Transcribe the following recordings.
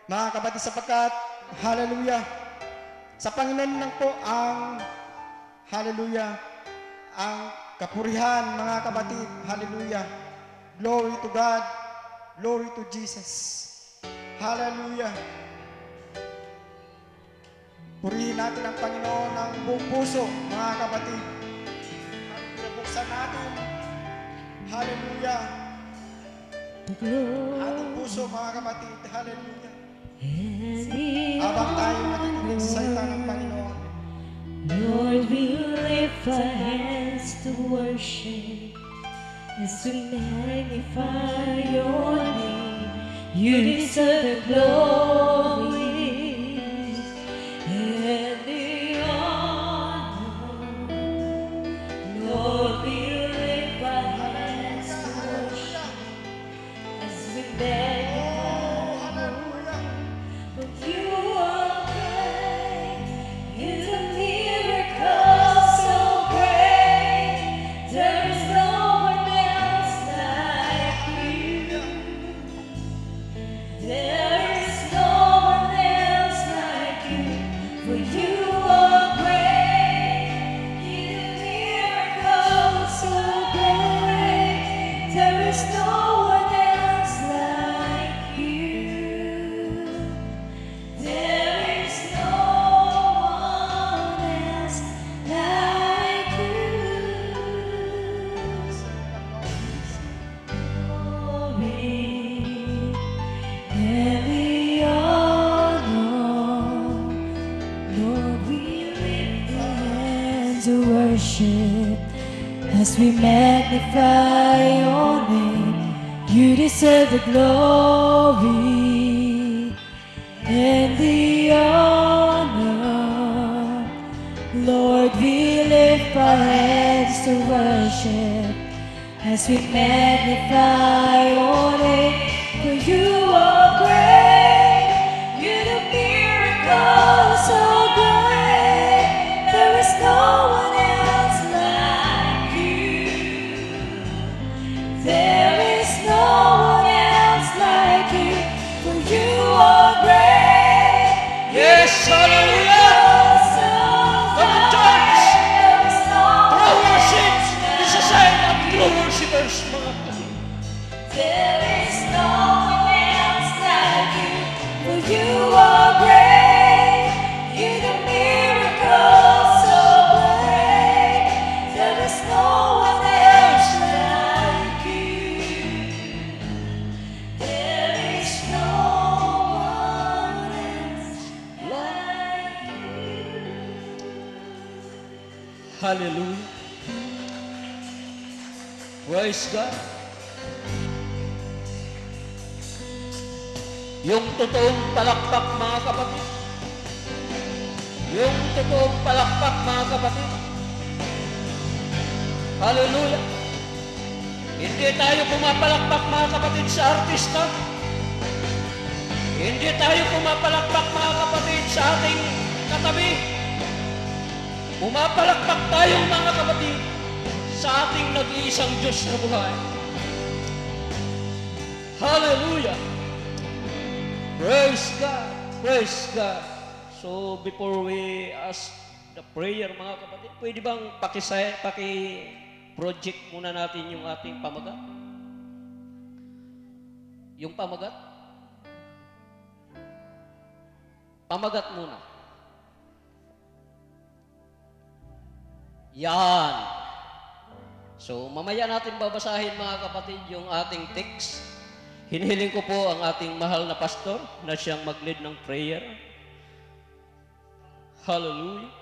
mga kapatid, sapagkat, hallelujah, sa Panginoon lang po ang, hallelujah, ang kapurihan, mga kapatid, hallelujah. Glory to God, glory to Jesus, hallelujah. Purihin natin ang Panginoon ng buong puso, mga kapatid. Hallelujah. Buksan natin, hallelujah, ating puso, mga kapatid, hallelujah. Habang tayo nakikinig sa salita ng Panginoon, Lord, we lift our hands to worship as we magnify your name. You deserve the glory and the honor. Lord, we lift our hands to worship as we magnify. For you are great, you're a miracle so great. There is no one else like you. There is no one else like you. For you are great, you're a miracle so great. There is no one else like you. There is no one else like you. Glory and the honor. Lord, we lift our hands to worship as we magnify your name. You deserve the glory and the honor. Lord, we lift our hands to worship as we magnify your name. For you are great, you're the miracle so great. There is no one else like you. There is no one else like you. For you are great. Yes, hallelujah. Come on, church. True worship. This is a sign of true worshipers, mga kapatid. There is no one else like you. For you are great. You're the miracle so great. There is no one else like you. There is no one else like you. Hallelujah. Praise God. Yung totoong palakpak, mga kapatid. Yung totoong palakpak, mga kapatid. Hallelujah. Hindi tayo pumapalakpak, mga kapatid, sa artista. Hindi tayo pumapalakpak, mga kapatid, sa ating katabi. Pumapalakpak tayo, mga kapatid, sa ating nag-iisang Diyos na buhay. Hallelujah. Praise God. Praise God. So before we ask the prayer, mga kapatid, pwede bang paki-project muna natin yung ating pamagat? Yung pamagat? Pamagat muna. Yan. So mamaya natin babasahin, mga kapatid, yung ating text. Hinihiling ko po ang ating mahal na pastor na siyang mag-lead ng prayer. Hallelujah.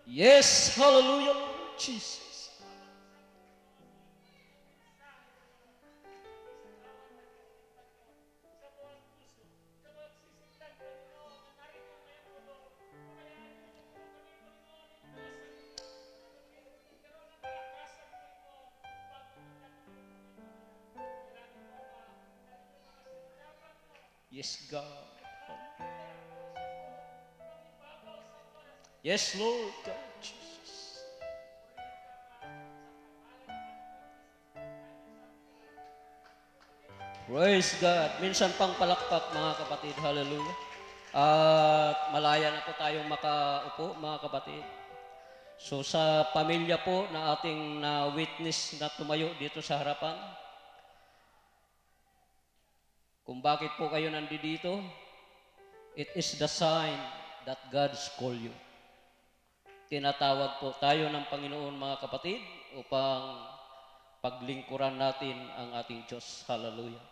Yes, hallelujah, Lord Jesus. Yes, God. Yes, Lord God Jesus. Praise God. Minsan pang palakpak mga kapatid. Hallelujah. At malaya na po tayong makaupo mga kapatid. So sa pamilya po na ating na-witness na tumayo dito sa harapan, kung bakit po kayo nandito, it is the sign that God's call you. Tinatawag po tayo ng Panginoon mga kapatid upang paglingkuran natin ang ating Diyos. Hallelujah.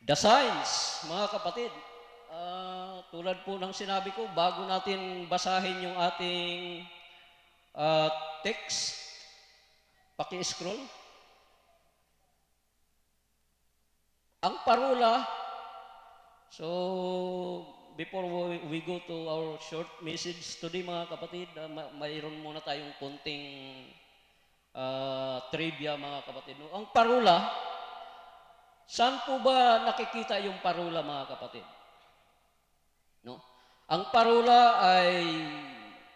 The signs, mga kapatid, tulad po ng sinabi ko, bago natin basahin yung ating text, paki-scroll. Ang parula, so before we go to our short message today mga kapatid, mayroon muna tayong konting trivia mga kapatid. No? Ang parula, saan po ba nakikita yung parula mga kapatid? No? Ang parula ay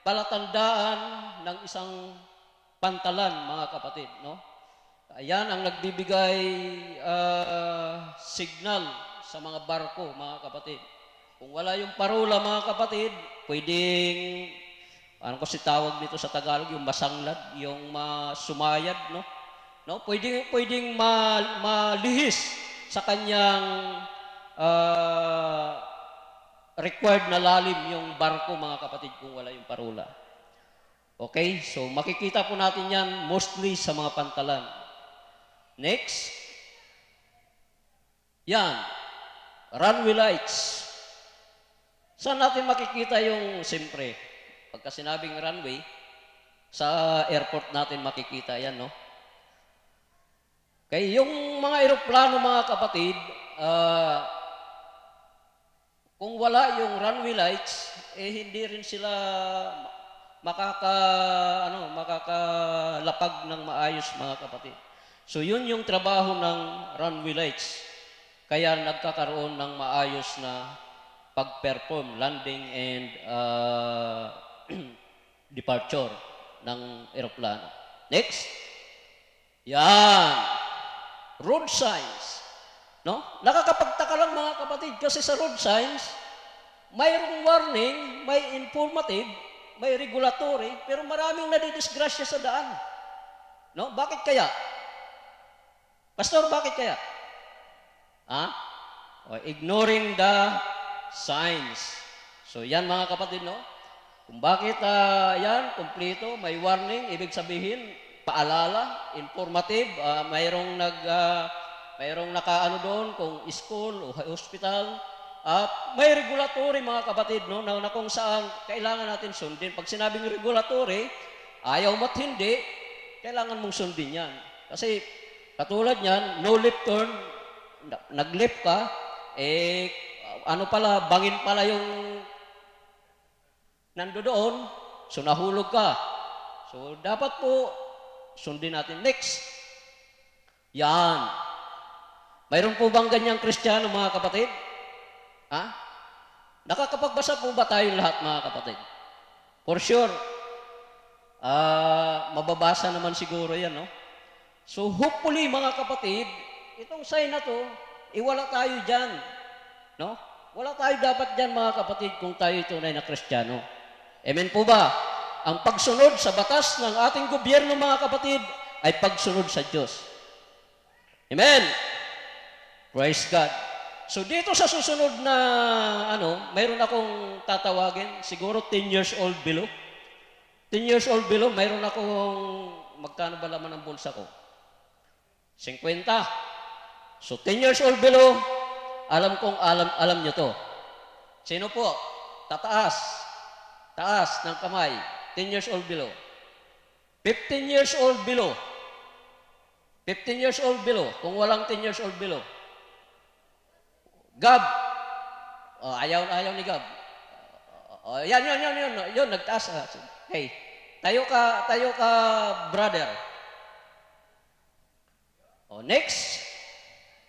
palatandaan ng isang pantalan mga kapatid. No? Ayan ang nagbibigay signal sa mga barko mga kapatid. Kung wala yung parula mga kapatid, pwedeng, ano kasi tawag dito sa Tagalog, yung masanglad, yung sumayad, no? No? Pwedeng malihis sa kanyang required na lalim yung barko mga kapatid kung wala yung parula. Okay? So makikita po natin yan mostly sa mga pantalan. Next. Yan. Runway lights. Saan natin makikita yung, siyempre, pagka sinabing runway, sa airport natin makikita yan, no? Kaya yung mga eroplano, mga kapatid, kung wala yung runway lights, hindi rin sila makakalapag ng maayos, mga kapatid. So yun yung trabaho ng runway lights. Kaya nagkakaroon ng maayos na pag-perform, landing and departure ng eroplano. Next. Yan. Road signs. No? Nakakapagtaka lang mga kapatid kasi sa road signs, mayroong warning, may informative, may regulatory, pero maraming nadidisgrasya sa daan. No? Bakit kaya? Pastor, bakit kaya? Ignoring the signs. So yan mga kapatid, no? Kung bakit yan, kompleto, may warning, ibig sabihin, paalala, informative, mayroong nakaano doon kung school o hospital, at may regulatory mga kapatid, no? Na kung saan kailangan natin sundin. Pag sinabing regulatory, ayaw mo't hindi, kailangan mong sundin yan. Kasi katulad yan, no left turn, nag-left ka, bangin pala yung nando doon, so nahulog ka. So dapat po sundin natin. Next. Yan. Mayroon po bang ganyang Kristiyano mga kapatid? Nakakapagbasa po ba tayong lahat mga kapatid? For sure. Mababasa naman siguro yan, no? So hopefully mga kapatid, itong sign na to, wala tayo dyan. No? Wala tayo dapat dyan mga kapatid kung tayo tunay na Kristiyano. Amen po ba? Ang pagsunod sa batas ng ating gobyerno mga kapatid ay pagsunod sa Diyos. Amen? Praise God. So dito sa susunod na mayroon akong tatawagin, siguro 10 years old below. 10 years old below, mayroon akong, magkano ba laman ng bulsa ko? 50. So 10 years old below, alam nyo to. Sino po? Taas ng kamay. 10 years old below. 15 years old below. 15 years old below. Kung walang 10 years old below. Gab. Ayaw ni Gab. Yan, nagtaas. Okay. Tayo ka, brother. Next.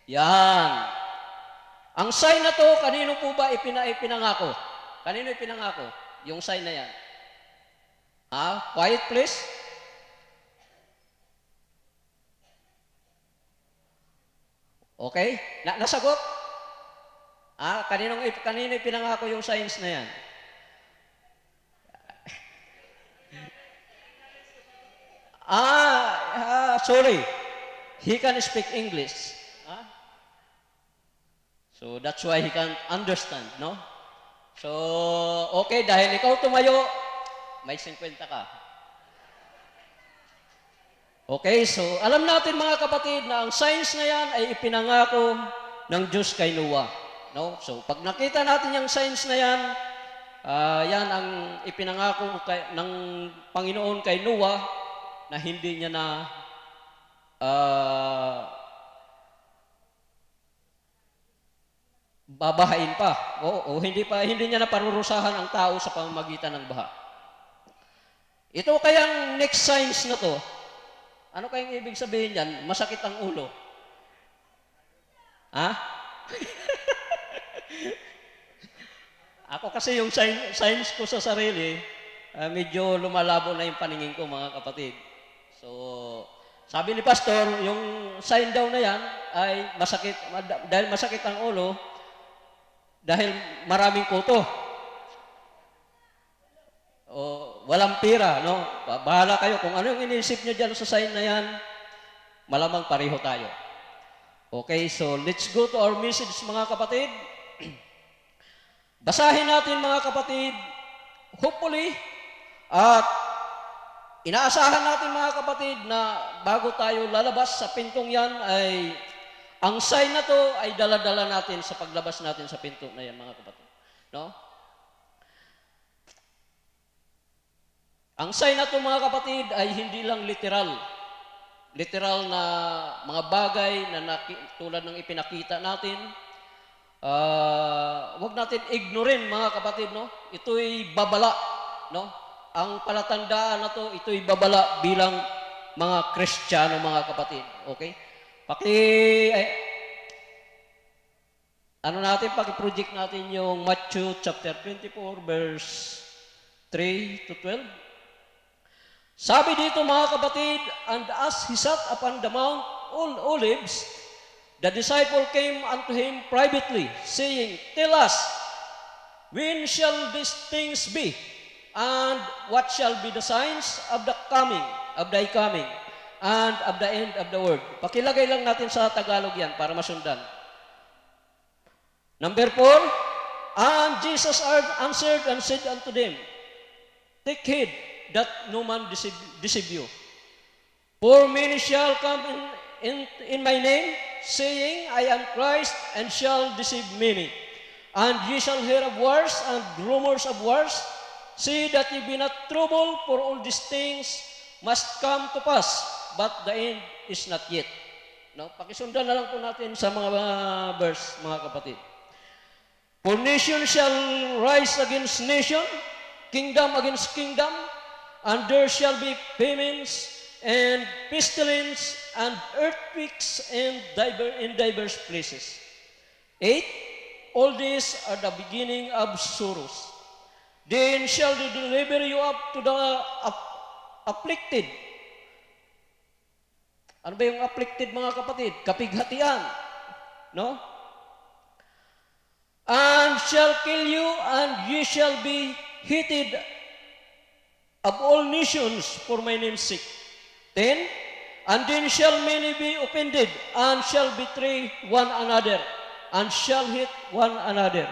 Yan. Ang sign na to, kanino po ba ipinangako? Kanino ipinangako? Yung sign na yan. Quiet please. Okay? Nasagot? Kanino ipinangako yung signs na yan? Sorry. He can speak English. So that's why he can't understand, no? So, okay, dahil ikaw tumayo, may 50 ka. Okay, so alam natin mga kapatid na ang signs na yan ay ipinangako ng Diyos kay Noah. No? So, pag nakita natin yung signs na yan, yan ang ipinangako ng Panginoon kay Noah na hindi niya na babahain pa. O hindi niya na parurusahan ang tao sa pamamagitan ng baha. Ito kayang next signs na to, ano kayang ibig sabihin yan? Masakit ang ulo. Ako kasi yung signs ko sa sarili, medyo lumalabo na yung paningin ko mga kapatid. So, sabi ni Pastor, yung sign daw na yan ay masakit, dahil masakit ang ulo, dahil maraming kuto. O walang pira, no? Bahala kayo kung ano yung iniisip nyo dyan sa sign na yan, malamang pareho tayo. Okay, so let's go to our message mga kapatid. Basahin natin mga kapatid, hopefully, at inaasahan natin mga kapatid na bago tayo lalabas sa pintong yan ay ang sign na to ay dala-dala natin sa paglabas natin sa pinto na yan mga kapatid. No? Ang sign na to mga kapatid ay hindi lang literal. Literal na mga bagay na tulad ng ipinakita natin. Huwag natin ignorin mga kapatid, no? Ito'y babala, no? Ang palatandaan na to, ito'y babala bilang mga Kristiyano mga kapatid. Okay? Paki-project natin yung Matthew chapter 24 verse 3 to 12. Sabi dito mga kapatid, and as he sat upon the Mount Olives, the disciple came unto him privately, saying, Tell us, when shall these things be? And what shall be the signs of thy coming, and of the end of the world? Pakilagay lang natin sa Tagalog yan para masundan. Number 4, and Jesus answered and said unto them, Take heed that no man deceive you. For many shall come in my name, saying, I am Christ, and shall deceive many. And ye shall hear of wars and rumors of wars. See that ye be not troubled, for all these things must come to pass, but the end is not yet. No? Pakisundan na lang po natin sa mga verse, mga kapatid. For nation shall rise against nation, kingdom against kingdom, and there shall be famines and pestilence and earthquakes in diverse places. 8, all these are the beginning of sorrows. Then shall they deliver you up to the afflicted. Ano ba yung afflicted mga kapatid? Kapighatian. No? And shall kill you, and ye shall be hated of all nations for my name's sake. 10, and then shall many be offended, and shall betray one another, and shall hate one another.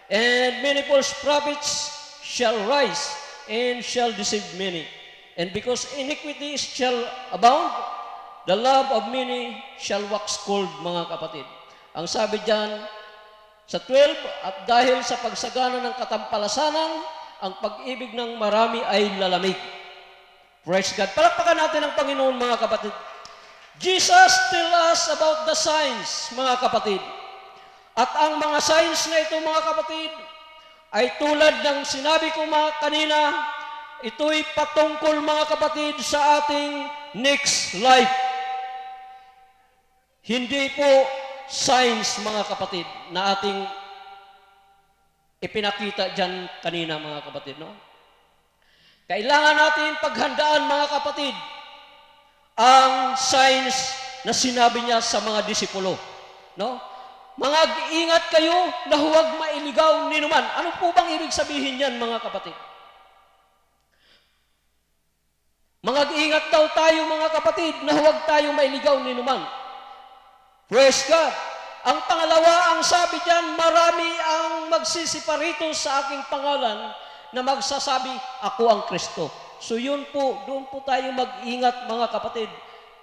And many false prophets shall rise, and shall deceive many. And because iniquity shall abound, the love of many shall wax cold, mga kapatid. Ang sabi dyan, sa 12, at dahil sa pagsagana ng katampalasanan, ang pag-ibig ng marami ay lalamig. Praise God. Palakpakan natin ang Panginoon, mga kapatid. Jesus tell us about the signs, mga kapatid. At ang mga signs na ito, mga kapatid, ay tulad ng sinabi ko kanina, ito'y patungkol, mga kapatid, sa ating next life. Hindi po signs, mga kapatid, na ating ipinakita dyan kanina, mga kapatid, no? Kailangan natin paghandaan, mga kapatid, ang signs na sinabi niya sa mga disipulo, no? Ingat kayo na huwag mailigaw ni numan. Ano po bang ibig sabihin yan, mga kapatid? Ingat daw tayo, mga kapatid, na huwag tayo mailigaw ni numan. Praise God. Ang pangalawa, ang sabi diyan, marami ang magsisiparito sa aking pangalan na magsasabi, ako ang Kristo. So yun po, doon po tayo mag-ingat, mga kapatid.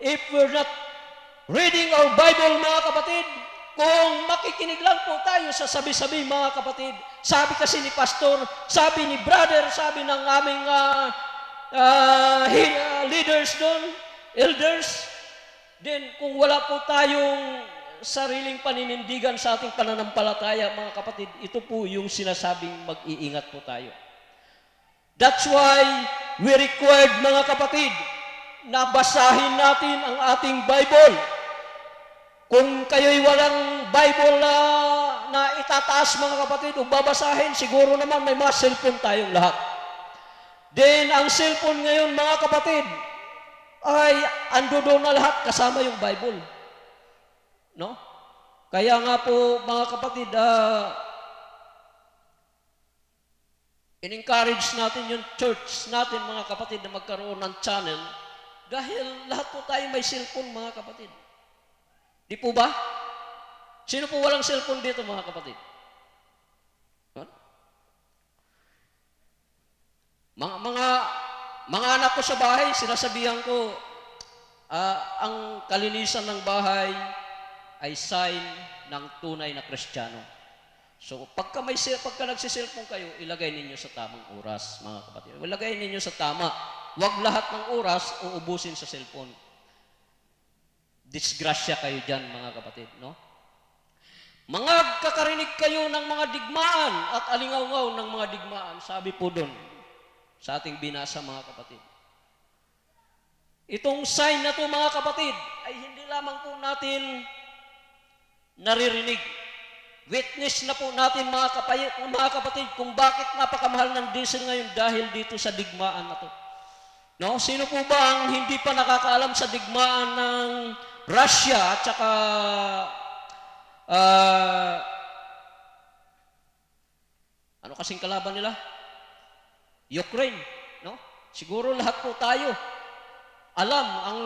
If we're not reading our Bible, mga kapatid, kung makikinig lang po tayo sa sabi-sabi, mga kapatid, sabi kasi ni pastor, sabi ni brother, sabi ng aming leaders doon, elders, then kung wala po tayong sariling paninindigan sa ating pananampalataya, mga kapatid, ito po yung sinasabing mag-iingat po tayo. That's why we required, mga kapatid, na basahin natin ang ating Bible. Kung kayo'y walang Bible na itataas, mga kapatid, o babasahin, siguro naman may mga cellphone tayong lahat. Then, ang cellphone ngayon, mga kapatid, ay ando doon na lahat kasama yung Bible. No? Kaya nga po, mga kapatid, in-encourage natin yung church natin, mga kapatid, na magkaroon ng channel dahil lahat po tayo may cellphone, mga kapatid. Di po ba? Sino po walang cellphone dito, mga kapatid? Huh? Mga anak ko sa bahay, sinasabihan ko, ang kalinisan ng bahay ay sign ng tunay na Kristiyano. So, pagka nagsiselfone kayo, ilagay ninyo sa tamang oras, mga kapatid. Ilagay ninyo sa tama. Huwag lahat ng oras uubusin sa cellphone. Disgrasya kayo dyan, mga kapatid, no? Kakarinig kayo ng mga digmaan at alingaw-ngaw ng mga digmaan, sabi po doon sa ating binasa, mga kapatid. Itong sign na to, mga kapatid, ay hindi lamang po natin naririnig. Witness na po natin, mga kapatid, kung bakit napakamahal ng diesel ngayon dahil dito sa digmaan na to. No? Sino po ba ang hindi pa nakakaalam sa digmaan ng Russia at saka ano kasing kalaban nila? Ukraine, no? Siguro lahat po tayo alam ang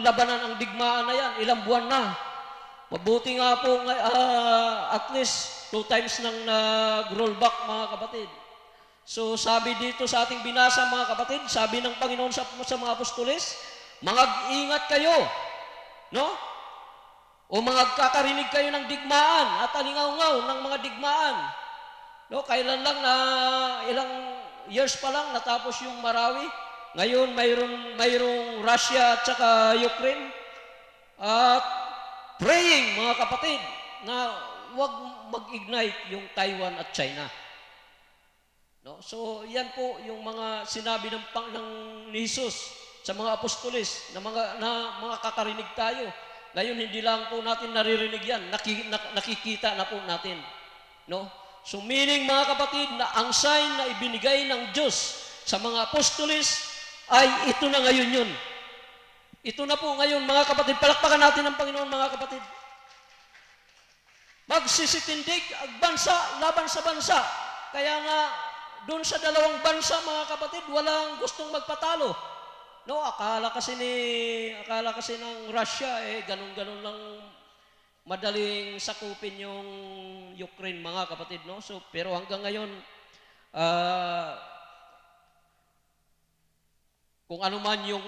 labanan, ang digmaan na yan, ilang buwan na. Mabuti nga po at least 2 times nang nag-rollback, mga kapatid. So sabi dito sa ating binasa, mga kapatid, sabi ng Panginoon sa mga apostoles, mag-ingat kayo, no? O magkakarinig kayo ng digmaan at alingaw-ngaw ng mga digmaan. No, kailan lang na ilang years pa lang natapos yung Marawi. Ngayon mayroong Russia at saka Ukraine. At praying, mga kapatid, na huwag mag-ignite yung Taiwan at China. No? So, yan po yung mga sinabi ng ni Jesus sa mga apostoles na mga kakarinig tayo. Ngayon, hindi lang po natin naririnig yan, nakikita na po natin. No? So, meaning, mga kapatid, na ang sign na ibinigay ng Diyos sa mga apostoles ay ito na ngayon yun. Ito na po ngayon, mga kapatid. Palakpakan natin ang Panginoon, mga kapatid. Magsisitindig ang bansa laban sa bansa. Kaya nga, doon sa dalawang bansa, mga kapatid, walang gustong magpatalo. No, akala kasi ng Russia, ganun-ganun lang madaling sakupin yung Ukraine, mga kapatid, no? So, pero hanggang ngayon, kung ano man yung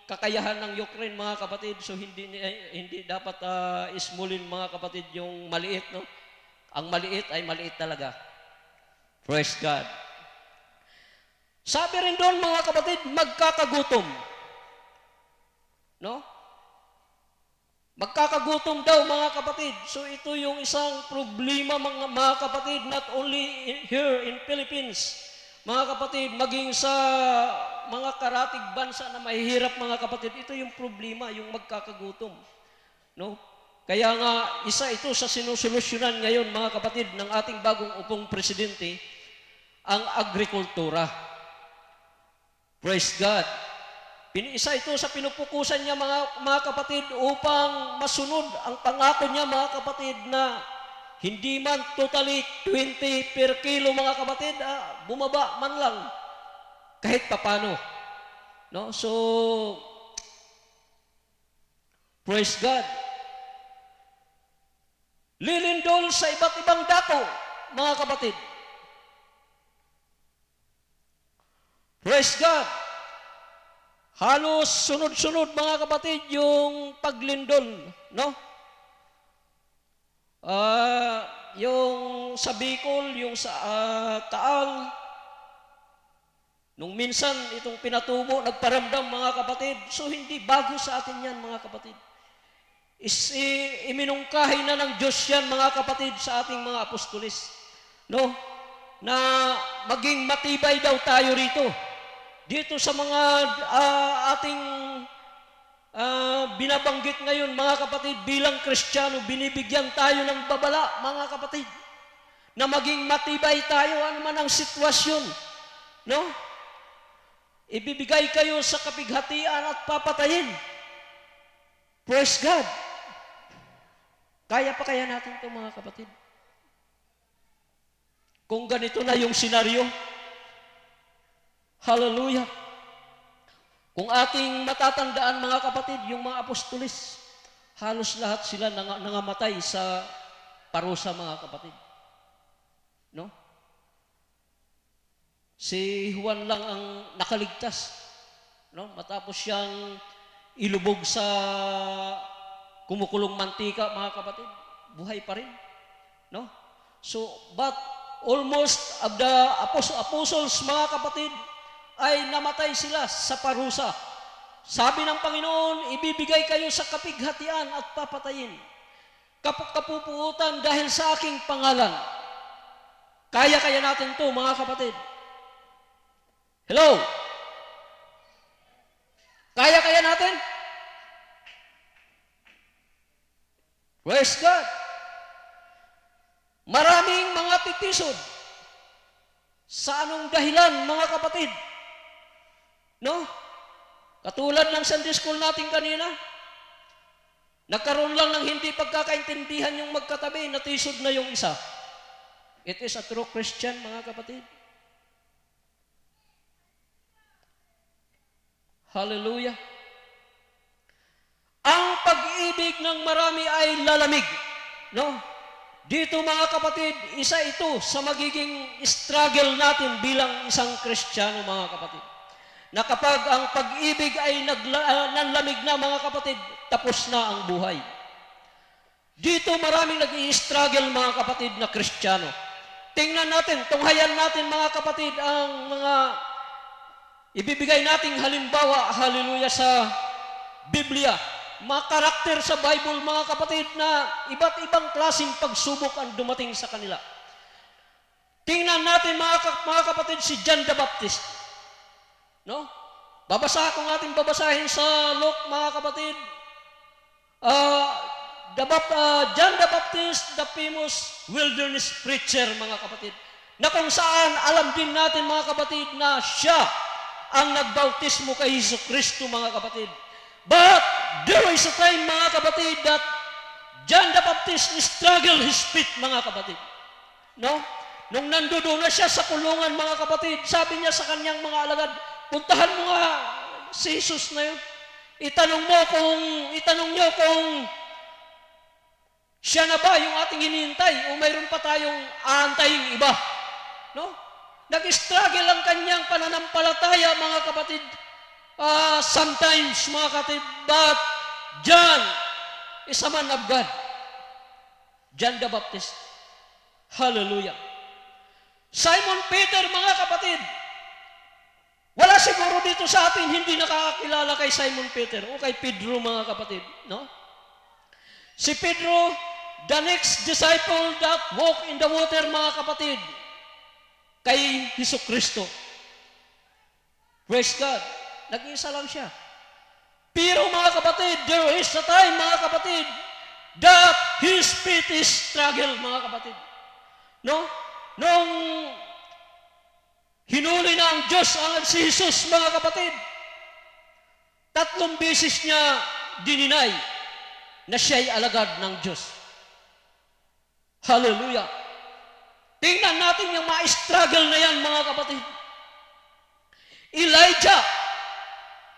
kakayahan ng Ukraine, mga kapatid, so hindi dapat ismulin, mga kapatid, yung maliit, no? Ang maliit ay maliit talaga. Praise God. Sabi rin doon, mga kapatid, magkakagutom. No? Magkakagutom daw, mga kapatid. So ito yung isang problema, mga kapatid, not only here in Philippines, mga kapatid, maging sa mga karatig bansa na mahihirap, mga kapatid, ito yung problema, yung magkakagutom. No? Kaya nga, isa ito sa sinusolusyonan ngayon, mga kapatid, ng ating bagong upong presidente, ang agrikultura. Praise God. Isa ito sa pinupukusan niya, mga kapatid, upang masunod ang pangako niya, mga kapatid, na hindi man totally 20 per kilo, mga kapatid, bumaba man lang, kahit papano. No? So, praise God. Lilindol sa iba't ibang dako, mga kapatid. Praise God. Halos sunod-sunod, mga kapatid, yung paglindol, no? Yung sa Bicol, yung sa Taal, nung minsan itong pinatubo, nagparamdam, mga kapatid. So hindi bago sa atin yan, mga kapatid. Iminungkahi na ng Diyos yan, mga kapatid, sa ating mga apostolis, no? Na maging matibay daw tayo rito. Dito sa mga ating binabanggit ngayon, mga kapatid, bilang Kristiyano, binibigyan tayo ng babala, mga kapatid, na maging matibay tayo, ano man ang sitwasyon, no? Ibibigay kayo sa kapighatian at papatayin. Praise God. Kaya pa kaya natin ito, mga kapatid? Kung ganito na yung senaryo, hallelujah. Kung ating matatandaan, mga kapatid, yung mga apostolis, halos lahat sila nangamatay sa parusa, mga kapatid. No? Si Juan lang ang nakaligtas. No? Matapos siyang ilubog sa kumukulong mantika, mga kapatid, buhay pa rin. No? So, but almost of the apostles, mga kapatid, ay namatay sila sa parusa. Sabi ng Panginoon, ibibigay kayo sa kapighatian at papatayin. Kapupuutan dahil sa aking pangalan. Kaya natin to, mga kapatid. Hello? Kaya natin? Praise God. Maraming mga titisod. Sa anong dahilan, mga kapatid? No? Katulad ng Sunday school natin kanina, nagkaroon lang ng hindi pagkakaintindihan yung magkatabi, natisod na yung isa. It is a true Christian, mga kapatid. Hallelujah. Ang pag-ibig ng marami ay lalamig. No? Dito, mga kapatid, isa ito sa magiging struggle natin bilang isang Kristiyano, mga kapatid. Na kapag ang pag-ibig ay nanlamig na, mga kapatid, tapos na ang buhay. Dito maraming nag-i-struggle, mga kapatid, na Kristiyano. Tingnan natin, tunghayan natin, mga kapatid, ang mga ibibigay nating halimbawa, hallelujah, sa Biblia. Mga karakter sa Bible, mga kapatid, na iba't ibang klaseng pagsubok ang dumating sa kanila. Tingnan natin, mga kapatid, si John the Baptist. No? Kung ating babasahin sa Luke, mga kapatid, John the Baptist, the famous wilderness preacher, mga kapatid, na kung saan alam din natin, mga kapatid, na siya ang nagbautismo kay Hesus Kristo, mga kapatid. But there is a time, mga kapatid, that John the Baptist struggled his faith, mga kapatid. No? Nung nandoon na siya sa kulungan, mga kapatid, sabi niya sa kanyang mga alagad, puntahan mo nga si Jesus na yun. Itanong niyo kung siya na ba yung ating hinihintay o mayroon pa tayong aantayin iba. No? Nag-struggle ang kanyang pananampalataya, mga kapatid. Sometimes, mga kapatid, but John is a man of God. John the Baptist. Hallelujah. Simon Peter, mga kapatid, wala siguro dito sa atin hindi nakakakilala kay Simon Peter o kay Pedro, mga kapatid. No? Si Pedro, the next disciple that walk in the water, mga kapatid, kay Hesus Kristo. Praise God. Nag-iisa lang siya. Pero, mga kapatid, there is a time, mga kapatid, that his feet is struggle, mga kapatid. No? Nung hinuli na ang Diyos ang si Jesus, mga kapatid, 3 beses niya dininay na siya'y alagad ng Diyos. Hallelujah! Tingnan natin yung mga struggle na yan, mga kapatid. Elijah,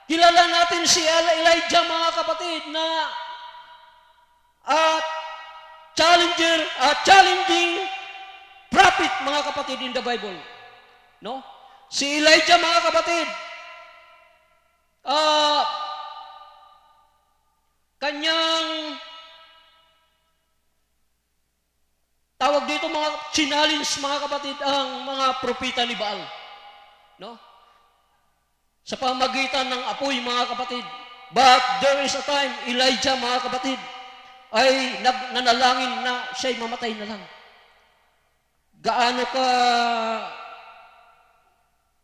kilala natin si Elijah, mga kapatid, na challenging prophet, mga kapatid, in the Bible. No? Si Elijah, mga kapatid, kanyang tawag dito mga challenge, mga kapatid, ang mga propeta ni Baal. No? Sa pamagitan ng apoy, mga kapatid. But there is a time, Elijah, mga kapatid, ay nanalangin na siya'y mamatay na lang. Gaano ka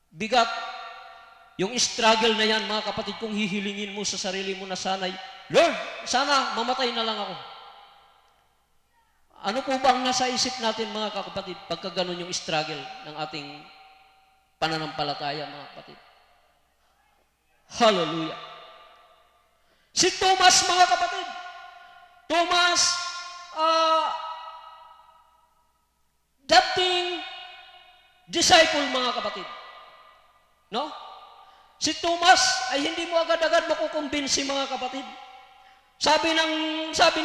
bigat yung struggle na yan, mga kapatid, kung hihilingin mo sa sarili mo na sana'y, Lord, sana mamatay na lang ako. Ano po ba ang nasa isip natin, mga kapatid, pagka ganun yung struggle ng ating pananampalataya, mga kapatid? Hallelujah! Si Thomas, mga kapatid, Thomas, dating disciple, mga kapatid. No? Si Thomas ay hindi mo agad-agad makukumbinsi, mga kapatid. Sabi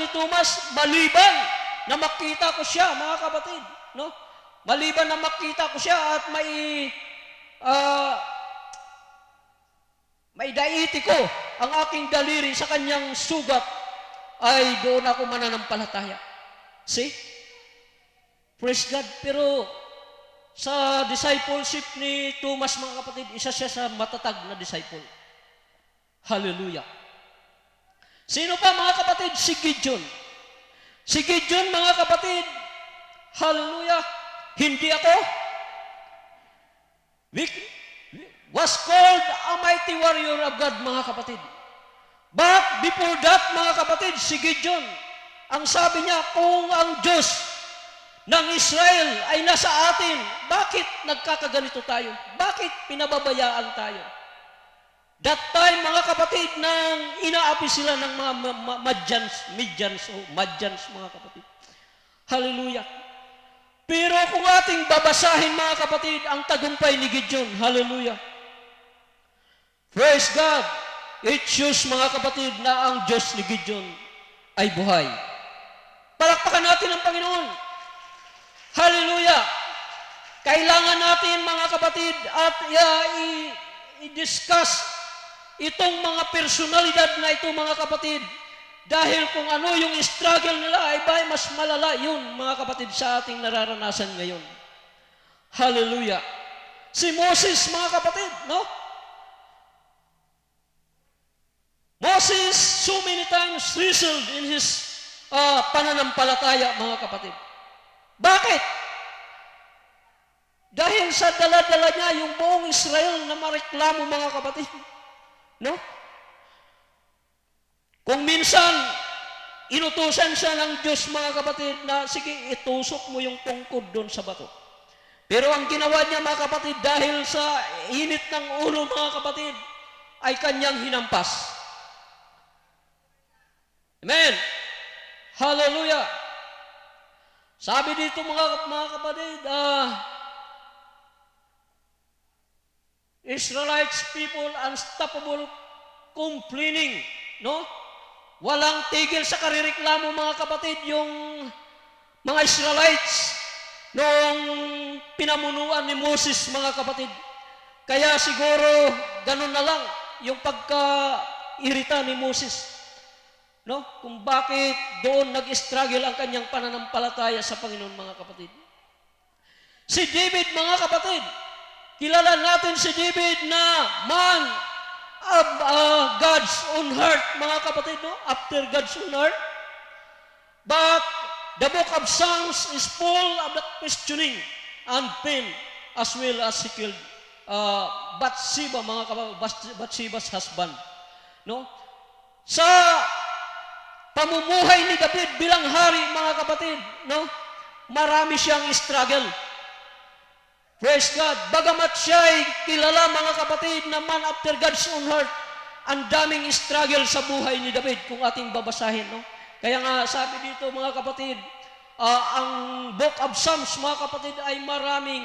ni Thomas, maliban na makita ko siya, mga kapatid, no? Maliban na makita ko siya at may daiti ko ang aking daliri sa kanyang sugat, ay doon ako mananampalataya. See? Praise God. Pero sa discipleship ni Thomas, mga kapatid, isa siya sa matatag na disciple. Hallelujah. Sino pa, mga kapatid? Si Gideon. Si Gideon, mga kapatid, hallelujah, hindi ako. Was called a mighty warrior of God, mga kapatid. But before that, mga kapatid, si Gideon, ang sabi niya, kung ang Diyos ng Israel ay nasa atin, bakit nagkakaganito tayo? Bakit pinababayaan tayo? That time, mga kapatid, nang inaapi sila ng mga Madians, mga kapatid. Hallelujah. Pero kung ating babasahin, mga kapatid, ang tagumpay ni Gideon, hallelujah. Praise God. It shows, mga kapatid, na ang Diyos ni Gideon ay buhay. Palakpakan natin ang Panginoon. Hallelujah. Kailangan natin, mga kapatid, at i-discuss itong mga personalidad na ito, mga kapatid, dahil kung ano yung struggle nila ay mas malala yun, mga kapatid, sa ating nararanasan ngayon. Hallelujah. Si Moses, mga kapatid, no? Moses so many times wrestled in his pananampalataya, mga kapatid. Bakit? Dahil sa dala-dala niya yung buong Israel na mareklamo, mga kapatid. No? Kung minsan, inutusan siya ng Diyos, mga kapatid, na sige, itusok mo yung tungkod doon sa bato. Pero ang ginawa niya, mga kapatid, dahil sa init ng ulo, mga kapatid, ay kanyang hinampas. Amen. Hallelujah. Sabi dito, mga kapatid, Israelites people unstoppable complaining, no? Walang tigil sa karireklamo, mga kapatid, yung mga Israelites noong pinamunuan ni Moses, mga kapatid. Kaya siguro ganun na lang yung pagka-irita ni Moses, no? Kung bakit doon nag-struggle ang kanyang pananampalataya sa Panginoon, mga kapatid. Si David, mga kapatid, kilala natin si David na man of God's own heart, mga kapatid, no? After God's own heart. But the book of Psalms is full of the questioning and pain, as well as he killed Bathsheba, mga kapatid, Bathsheba's husband. No? Sa pamumuhay ni David bilang hari, mga kapatid, no? Marami siyang struggle. Praise God. Bagamat siya ay kilala, mga kapatid, na man after God's own heart, ang daming struggle sa buhay ni David kung ating babasahin, no? Kaya nga sabi dito, mga kapatid, ang Book of Psalms, mga kapatid, ay maraming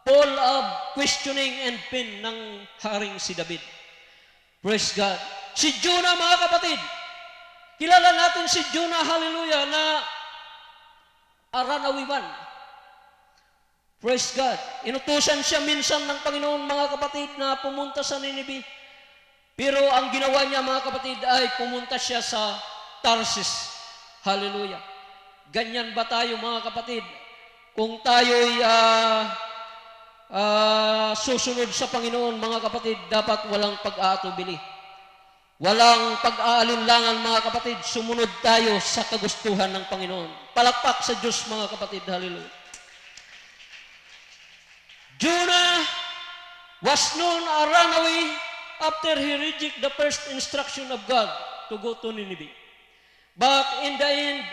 full of questioning and pain ng haring si David. Praise God. Si Jonah, mga kapatid, kilala natin si Jonah, hallelujah, na a runaway man. Praise God. Inutusan siya minsan ng Panginoon, mga kapatid, na pumunta sa Nineveh. Pero ang ginawa niya, mga kapatid, ay pumunta siya sa Tarsis. Hallelujah. Ganyan ba tayo, mga kapatid? Kung tayo'y susunod sa Panginoon, mga kapatid, dapat walang pag-aatubili. Walang pag-aalinlangan, mga kapatid. Sumunod tayo sa kagustuhan ng Panginoon. Palakpak sa Diyos, mga kapatid. Hallelujah. Jonah was known a runaway after he rejected the first instruction of God to go to Nineveh. But in the end,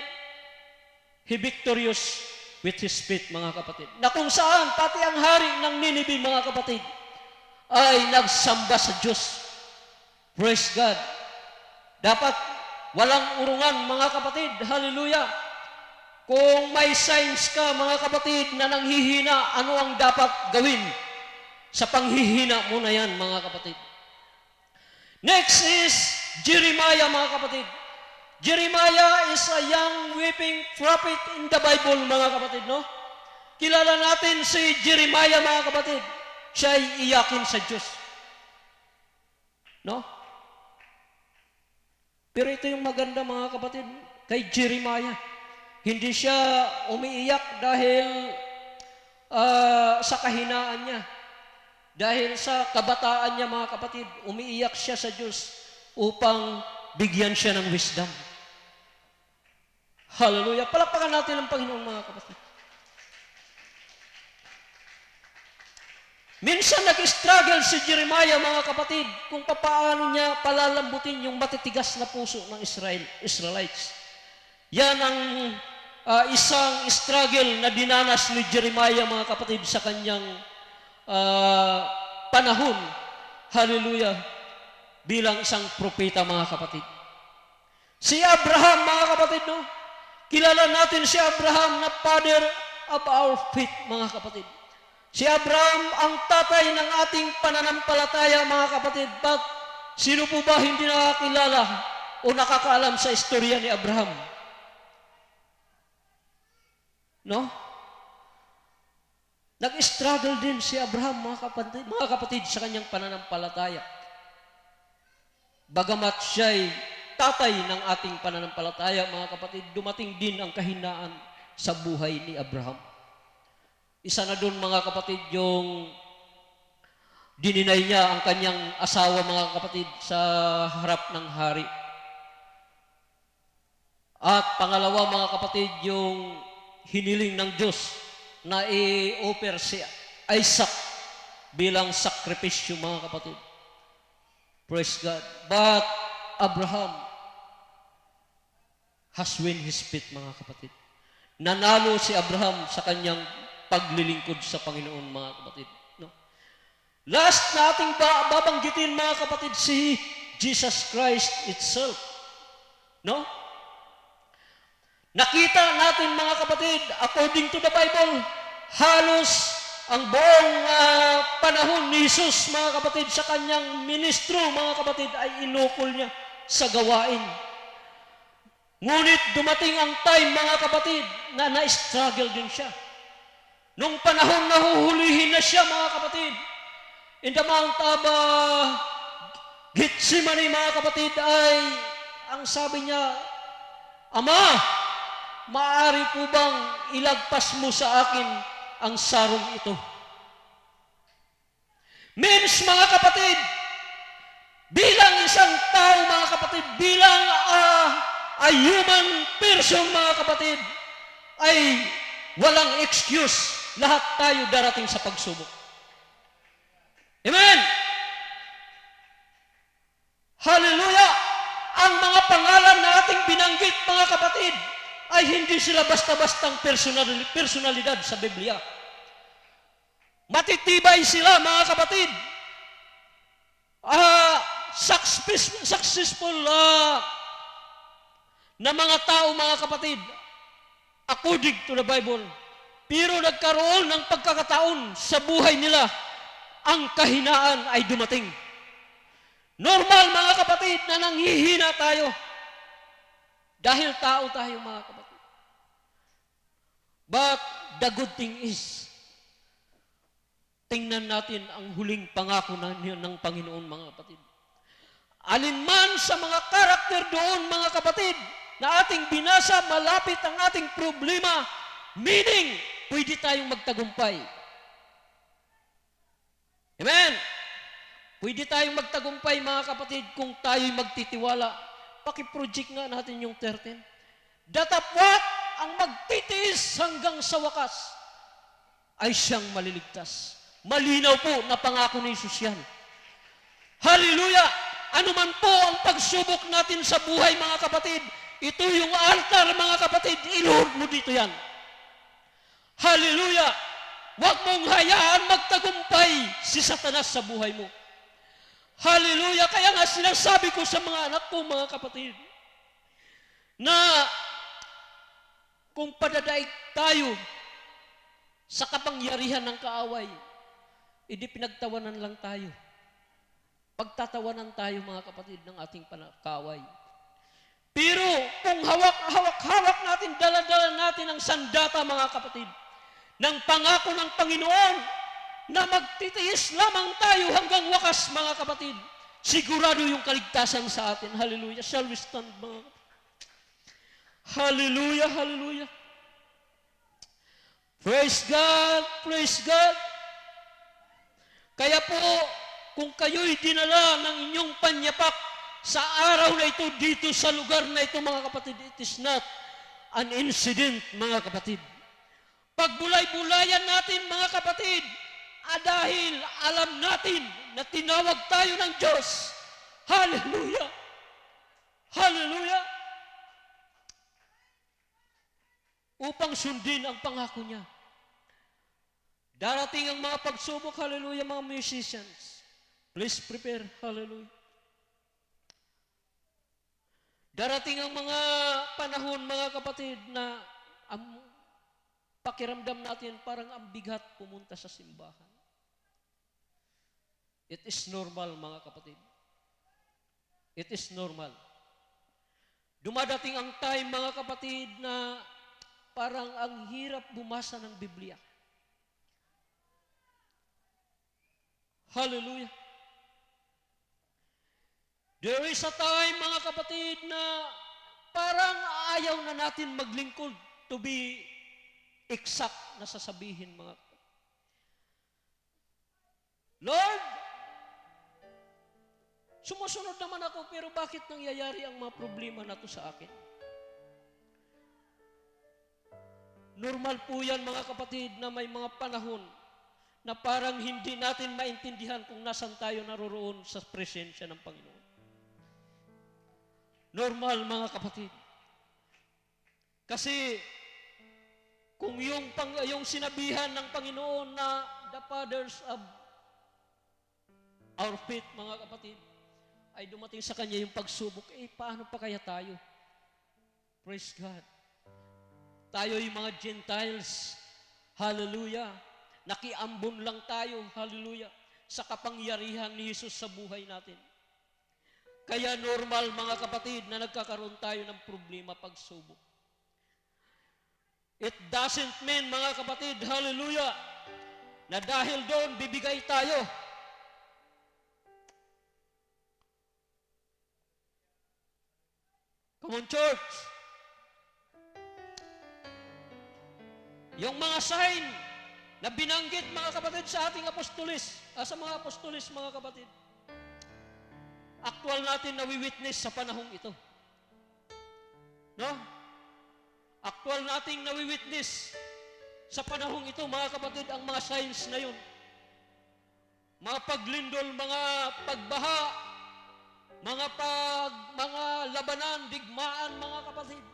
he victorious with his faith, mga kapatid. Na kung saan, pati ang hari ng Nineveh, mga kapatid, ay nagsamba sa Diyos. Praise God. Dapat walang urungan, mga kapatid. Hallelujah. Kung may signs ka, mga kapatid, na nanghihina, ano ang dapat gawin? Sa panghihina mo na yan, mga kapatid. Next is Jeremiah, mga kapatid. Jeremiah is a young weeping prophet in the Bible, mga kapatid, no? Kilala natin si Jeremiah, mga kapatid. Siya ay iyakin sa Diyos. No? Pero ito yung maganda, mga kapatid, kay Jeremiah. Hindi siya umiiyak dahil sa kahinaan niya. Dahil sa kabataan niya, mga kapatid, umiiyak siya sa Diyos upang bigyan siya ng wisdom. Hallelujah. Palakpakan natin ang Panginoon, mga kapatid. Minsan nag-struggle si Jeremiah, mga kapatid, kung paano niya palalambutin yung matitigas na puso ng Israelites. Yan ang isang struggle na dinanas ni Jeremiah, mga kapatid, sa kanyang panahon. Hallelujah. Bilang isang propeta, mga kapatid. Si Abraham, mga kapatid, no? Kilala natin si Abraham na father of our faith, mga kapatid. Si Abraham ang tatay ng ating pananampalataya, mga kapatid. But sino po ba hindi nakakilala o nakakaalam sa istorya ni Abraham? No? Nag-struggle din si Abraham, mga kapatid, sa kanyang pananampalataya. Bagamat siya'y tatay ng ating pananampalataya, mga kapatid, dumating din ang kahinaan sa buhay ni Abraham. Isa na doon, mga kapatid, yung dininay niya ang kanyang asawa, mga kapatid, sa harap ng hari. At pangalawa, mga kapatid, yung hiniling ng Diyos na i-offer si Isaac bilang sakripisyo, mga kapatid. Praise God. But Abraham has win his faith, mga kapatid. Nanalo si Abraham sa kanyang paglilingkod sa Panginoon, mga kapatid. No? Last na ating babanggitin, mga kapatid, si Jesus Christ itself. No? Nakita natin, mga kapatid, according to the Bible, halos ang buong panahon ni Jesus, mga kapatid, sa kanyang ministro, mga kapatid, ay inukol niya sa gawain. Ngunit dumating ang time, mga kapatid, na na-struggle din siya. Nung panahon na huhulihin na siya, mga kapatid, in the Mount of Gethsemane, mga kapatid, ay ang sabi niya, Ama, maaari po bang ilagpas mo sa akin ang sarong ito? Means, mga kapatid, bilang isang tao, mga kapatid, bilang a human person, mga kapatid, ay walang excuse. Lahat tayo darating sa pagsubok. Amen! Hallelujah! ang mga pangalan na ating binanggit, mga kapatid, ay hindi sila basta-bastang personalidad sa Biblia. Matitibay sila, mga kapatid. Successful na mga tao, mga kapatid, according to the Bible. Pero nagkaroon ng pagkakataon sa buhay nila, ang kahinaan ay dumating. Normal, mga kapatid, na nanghihina tayo. Dahil tao tayo, mga kapatid. But the good thing is, tingnan natin ang huling pangako ng Panginoon, mga kapatid. Alinman sa mga karakter doon, mga kapatid, na ating binasa, malapit ang ating problema, meaning, pwede tayong magtagumpay. Amen? Pwede tayong magtagumpay, mga kapatid, kung tayo'y magtitiwala. Paki-project nga natin yung 13. Datapwat ang magtitiis hanggang sa wakas ay siyang maliligtas. Malinaw po na pangako ni Jesus yan. Hallelujah! Ano man po ang pagsubok natin sa buhay, mga kapatid, ito yung altar, mga kapatid, iluhod mo dito yan. Hallelujah! Huwag mong hayaan magtagumpay si Satanas sa buhay mo. Hallelujah! Kaya nga sinasabi ko sa mga anak ko, mga kapatid, na kung padadaig tayo sa kapangyarihan ng kaaway, hindi pinagtawanan lang tayo. Pagtatawanan tayo, mga kapatid, ng ating kaaway. Pero kung hawak natin, dala-dala natin ang sandata, mga kapatid, ng pangako ng Panginoon na magtitiis lamang tayo hanggang wakas, mga kapatid, sigurado yung kaligtasan sa atin. Hallelujah. Shall we stand, mga kapatid? Hallelujah, hallelujah. Praise God, praise God. Kaya po, kung kayo'y dinala ng inyong panyapak sa araw na ito, dito sa lugar na ito, mga kapatid, it is not an incident, mga kapatid. Pagbulay-bulayan natin, mga kapatid, dahil alam natin na tinawag tayo ng Diyos. Hallelujah! Hallelujah! Upang sundin ang pangako niya. Darating ang mga pagsubok, hallelujah, mga musicians. Please prepare, hallelujah. Darating ang mga panahon, mga kapatid, na ang pakiramdam natin parang ang bigat pumunta sa simbahan. It is normal, mga kapatid. It is normal. Dumadating ang time, mga kapatid, na parang ang hirap bumasa ng Biblia. Hallelujah. There is a time, mga kapatid, na parang ayaw na natin maglingkod, to be exact na sasabihin, mga kapatid. Lord, sumusunod naman ako, pero bakit nangyayari ang mga problema na to sa akin? Normal po yan, mga kapatid, na may mga panahon na parang hindi natin maintindihan kung nasan tayo naroroon sa presensya ng Panginoon. Normal, mga kapatid. Kasi kung yung sinabihan ng Panginoon na the fathers of our faith, mga kapatid, ay dumating sa Kanya yung pagsubok, paano pa kaya tayo? Praise God. Tayo yung mga Gentiles, hallelujah, nakiambon lang tayo, hallelujah, sa kapangyarihan ni Jesus sa buhay natin. Kaya normal, mga kapatid, na nagkakaroon tayo ng problema pagsubok. It doesn't mean, mga kapatid, hallelujah, na dahil doon bibigay tayo. Come on, church. Yung mga sign na binanggit, mga kapatid, sa ating apostolis, sa mga apostolis, mga kapatid, aktual natin nawi-witness sa panahong ito. No? Aktual nating nawi-witness sa panahong ito, mga kapatid, ang mga signs na yun. Mga paglindol, mga pagbaha, mga labanan, digmaan, mga kapatid.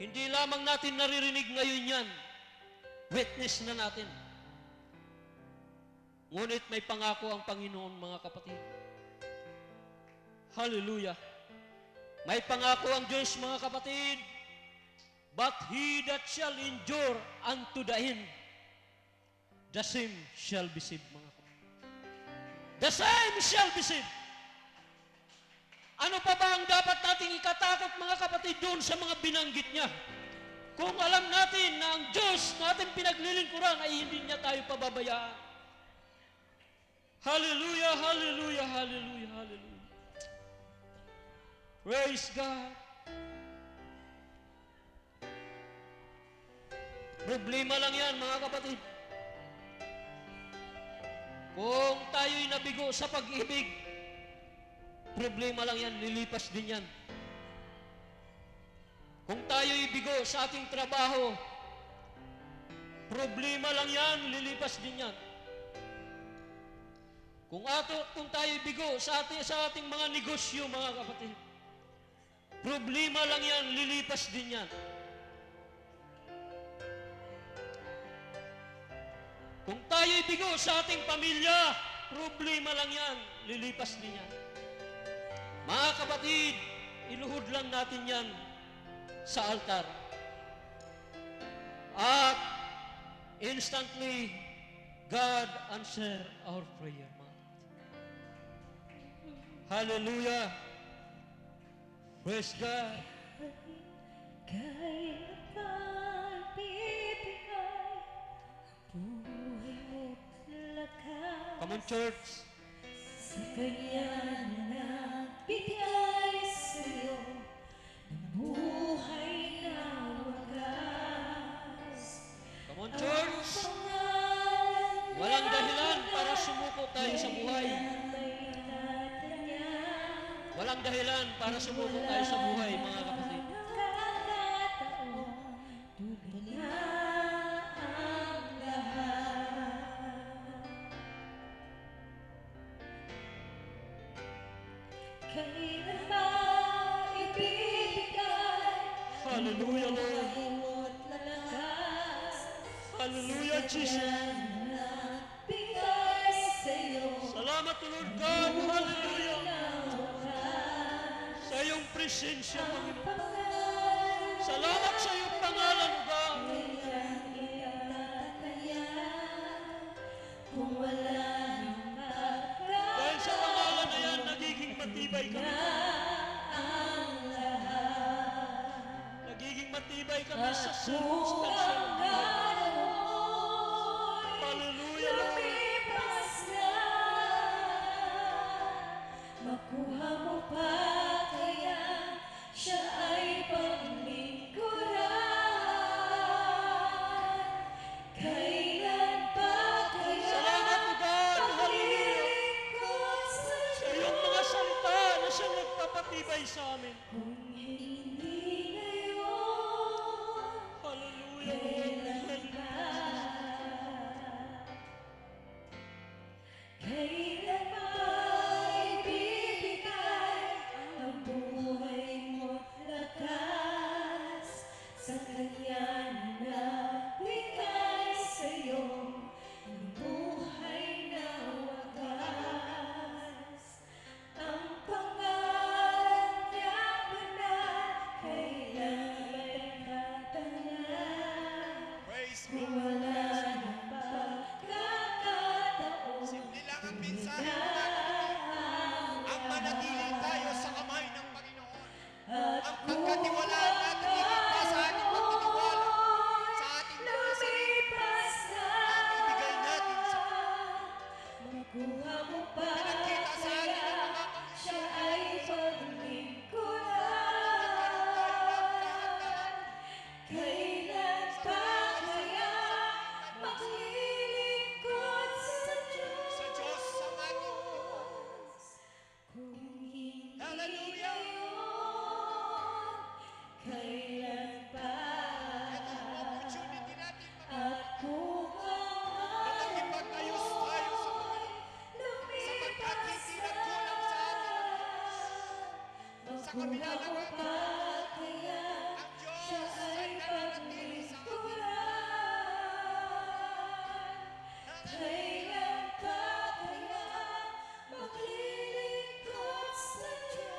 Hindi lamang natin naririnig ngayon yan, witness na natin. Ngunit may pangako ang Panginoon, mga kapatid. Hallelujah. May pangako ang Diyos, mga kapatid. But he that shall endure unto the end, the same shall be saved, mga kapatid. The same shall be saved. Ano pa ba ang dapat nating ikatakot, mga kapatid, doon sa mga binanggit niya? Kung alam natin na ang Diyos na ating pinaglilingkuran ay hindi niya tayo pababayaan. Hallelujah, hallelujah, hallelujah, hallelujah. Praise God. Problema lang yan, mga kapatid. Kung tayo'y nabigo sa pag-ibig, problema lang yan, lilipas din yan. Kung tayo'y bigo sa ating trabaho, problema lang yan, lilipas din yan. Kung tayo'y bigo sa ating mga negosyo, mga kapatid, problema lang yan, lilipas din yan. Kung tayo'y bigo sa ating pamilya, problema lang yan, lilipas din yan. Mga kapatid, iluhod lang natin yan sa altar. At instantly, God answer our prayer. Hallelujah. Praise God. Kailan pagbibigay buhay mo't lakas Come on, church. sa Kanya na nagbigay sa'yo ng buhay na wagas. Come on, church. Ang pangalan Walang dahilan para sumuko tayo sa buhay. ay tatanya. Walang dahilan para sumuko tayo sa buhay, mga kapatid. Kailan ba ibibigay Hallelujah, Lord. buhay mo't lakas? Hallelujah, Jesus. Nagbigay sa'yo Salamat, Lord God. Hallelujah. na wakas. Sa iyong presensya, Panginoon. Pangalan Salamat sa iyong pangalan, God. kailan itataya kung wala nang pagkakas Dahil sa pangalan na yan, nagiging matibay kami. ang lahat. Nagiging matibay kami sa Kung circumstance. ang gano'y Hallelujah, Lord. lumipas na, makuha mo pa kaya siya ay paglingkuran. Kailan pa kaya Salamat, O God. Hallelujah. paglilingkod sa Sa iyong mga salita na siyang nagpapatibay sa amin. kung hindi ngayon? Hallelujah, Lord. sa kabila ng Kung lahat, pa kaya ang Diyos siya ay ay nananatili sa atin. paglingkuran. Kailan pa kaya maglilingkod sa Diyos?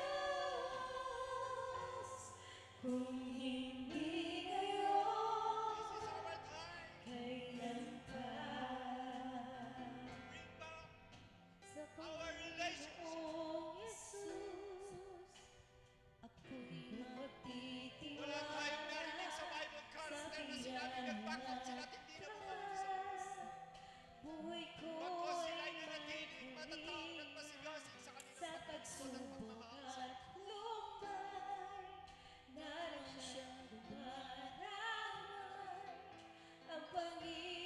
Kung hindi ngayon, This is our time. kailan pa? Bring back Sa our relationship. Panginoong Yesus, ako'y magtitiwala. Wala tayong narinig sa Bible concept na sinabi nagpakot sila at hindi na bumalik sa Diyos. Buhay ko Pagkos sila ay ay nanatiling matatawag at manatiling masigasig sa kanilang sa pagtagpo ng pagsubok pagmamahal. at lumbay. Naroon siyang dumaraman ang Panginoon.